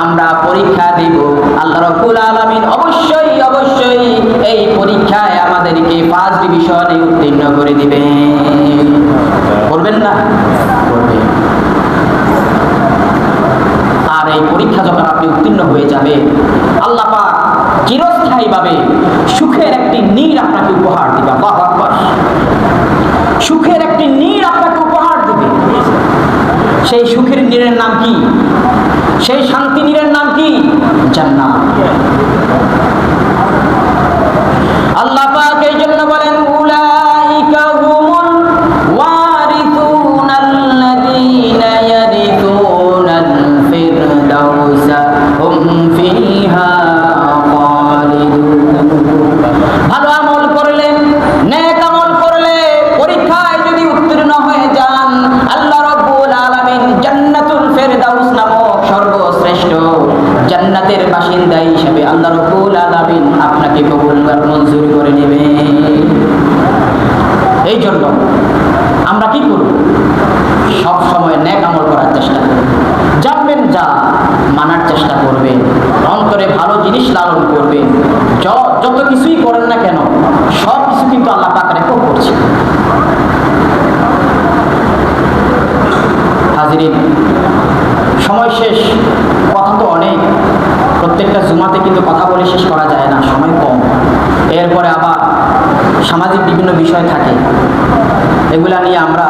আমরা পরীক্ষা দেব, আল্লাহ রাব্বুল আলামিন অবশ্যই অবশ্যই এই পরীক্ষায় আমাদেরকে ফার্স্ট ডিভিশনে উত্তীর্ণ করে দিবেন। করবেন না? করবেন। আর এই পরীক্ষা যখন আপনি উত্তীর্ণ হয়ে যাবে, আল্লাহ পাক চিরস্থায়ীভাবে সুখের একটি নীড় আপনাকে উপহার দিবে। আল্লাহু আকবার। সুখের একটি নীড় আপনাকে উপহার দিবে। সেই সুখের নীড়ের নাম কি? সেই শান্তি নীড়ের নাম কি? জান্নাত। আল্লাহ পাক এই জন্য বলেন, উলাইকা হুমুল ওয়ারিসুনাল্লাযীনা ইয়ারিসুনাল ফিরদাউসা হুম ফিহা খালিদুন। ভালো আমল করলে, নেক আমল করলে, পরীক্ষায় যদি উত্তীর্ণ হয়ে যান, আল্লাহ রাব্বুল আলামিন জান্নাতুল ফিরদাউস নামক সর্বশ্রেষ্ঠ জান্নাতের বাসিন্দা হিসেবে আল্লাহ রাব্বুল আলামিন আপনাকে কবুল মঞ্জুর করে নেবেন। এই জন্য আমরা কি করব? সব সময় নেক আমল করার চেষ্টা করব। জানবেন যা মানার চেষ্টা করবেন, অন্তরে ভালো জিনিস লালন করবেন। যত কিছুই করেন না কেন, সব কিছু কিন্তু আল্লাহ পাক রেকর্ড করছে। হাজিরিন, সময় শেষ, কথা তো অনেক, প্রত্যেকটা জুমাতে কিন্তু কথা বলে শেষ করা যায় না, সময় কম। এরপরে আবার সামাজিক বিভিন্ন বিষয় থাকে, এগুলা নিয়ে আমরা